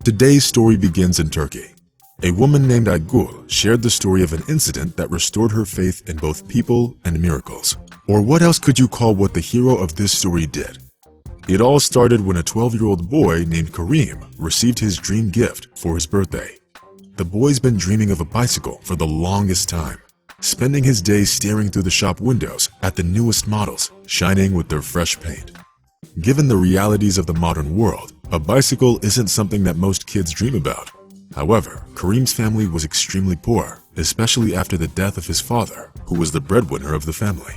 Today's story begins in Turkey. A woman named Aygul shared the story of an incident that restored her faith in both people and miracles. Or what else could you call what the hero of this story did? It all started when a 12-year-old boy named Karim received his dream gift for his birthday. The boy's been dreaming of a bicycle for the longest time, spending his days staring through the shop windows at the newest models, shining with their fresh paint. Given the realities of the modern world, a bicycle isn't something that most kids dream about. However, Karim's family was extremely poor, especially after the death of his father, who was the breadwinner of the family.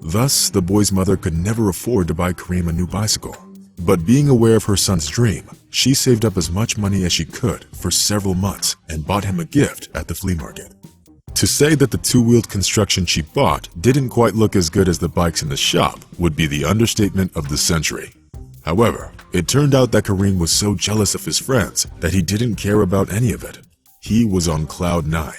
Thus, the boy's mother could never afford to buy Karim a new bicycle. But being aware of her son's dream, she saved up as much money as she could for several months and bought him a gift at the flea market. To say that the two-wheeled construction she bought didn't quite look as good as the bikes in the shop would be the understatement of the century. However, it turned out that Karim was so jealous of his friends that he didn't care about any of it. He was on cloud 9.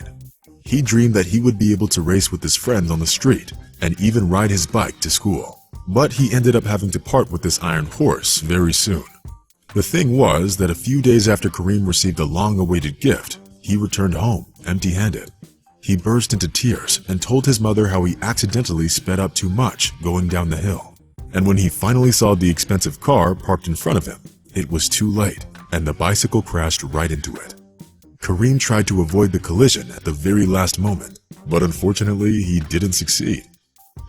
He dreamed that he would be able to race with his friends on the street and even ride his bike to school. But he ended up having to part with this iron horse very soon. The thing was that a few days after Karim received a long-awaited gift, he returned home empty-handed. He burst into tears and told his mother how he accidentally sped up too much going down the hill. And when he finally saw the expensive car parked in front of him, it was too late, and the bicycle crashed right into it. Karim tried to avoid the collision at the very last moment, but unfortunately he didn't succeed.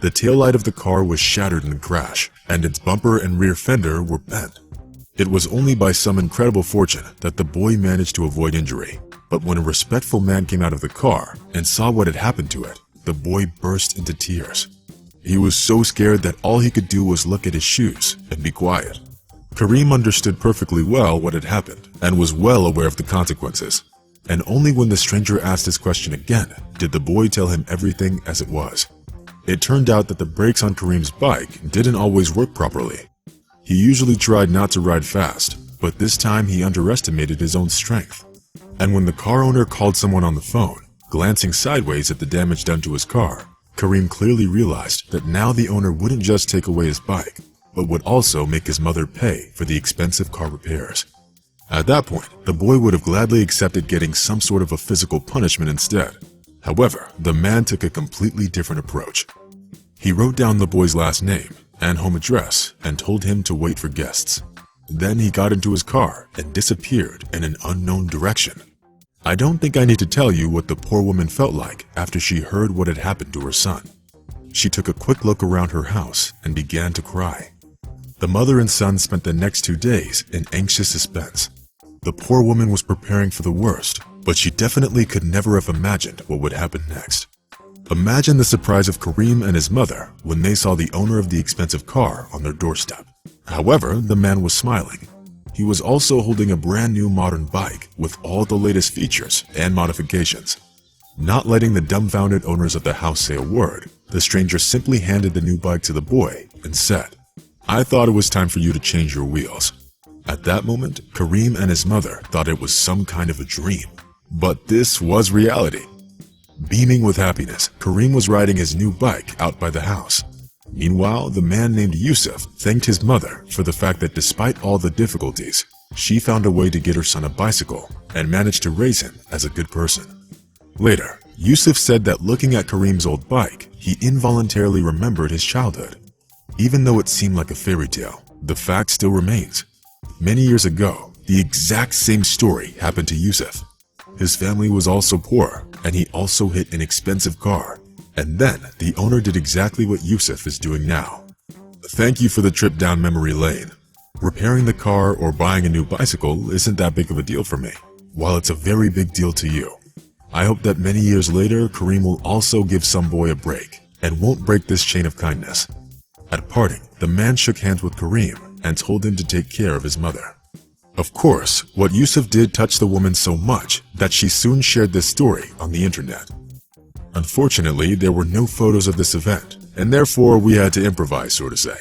The taillight of the car was shattered in the crash, and its bumper and rear fender were bent. It was only by some incredible fortune that the boy managed to avoid injury, but when a respectful man came out of the car and saw what had happened to it, the boy burst into tears. He was so scared that all he could do was look at his shoes and be quiet. Karim understood perfectly well what had happened and was well aware of the consequences. And only when the stranger asked his question again did the boy tell him everything as it was. It turned out that the brakes on Karim's bike didn't always work properly. He usually tried not to ride fast, but this time he underestimated his own strength. And when the car owner called someone on the phone, glancing sideways at the damage done to his car, Karim clearly realized that now the owner wouldn't just take away his bike, but would also make his mother pay for the expensive car repairs. At that point, the boy would have gladly accepted getting some sort of a physical punishment instead. However, the man took a completely different approach. He wrote down the boy's last name and home address and told him to wait for guests. Then he got into his car and disappeared in an unknown direction. I don't think I need to tell you what the poor woman felt like after she heard what had happened to her son. She took a quick look around her house and began to cry. The mother and son spent the next 2 days in anxious suspense. The poor woman was preparing for the worst, but she definitely could never have imagined what would happen next. Imagine the surprise of Karim and his mother when they saw the owner of the expensive car on their doorstep. However, the man was smiling. He was also holding a brand new modern bike with all the latest features and modifications. Not letting the dumbfounded owners of the house say a word, the stranger simply handed the new bike to the boy and said, "I thought it was time for you to change your wheels." At that moment, Karim and his mother thought it was some kind of a dream. But this was reality. Beaming with happiness, Karim was riding his new bike out by the house. Meanwhile, the man named Yusuf thanked his mother for the fact that despite all the difficulties, she found a way to get her son a bicycle and managed to raise him as a good person. Later, Yusuf said that looking at Karim's old bike, he involuntarily remembered his childhood. Even though it seemed like a fairy tale, the fact still remains. Many years ago, the exact same story happened to Yusuf. His family was also poor, and he also hit an expensive car. And then, the owner did exactly what Yusuf is doing now. Thank you for the trip down memory lane. Repairing the car or buying a new bicycle isn't that big of a deal for me, while it's a very big deal to you. I hope that many years later, Karim will also give some boy a break, and won't break this chain of kindness. At parting, the man shook hands with Karim and told him to take care of his mother. Of course, what Yusuf did touched the woman so much that she soon shared this story on the internet. Unfortunately, there were no photos of this event, and therefore we had to improvise, so to say.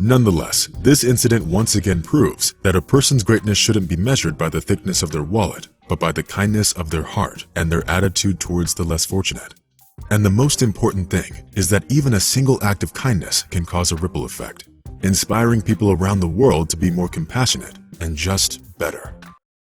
Nonetheless, this incident once again proves that a person's greatness shouldn't be measured by the thickness of their wallet, but by the kindness of their heart and their attitude towards the less fortunate. And the most important thing is that even a single act of kindness can cause a ripple effect, inspiring people around the world to be more compassionate and just better.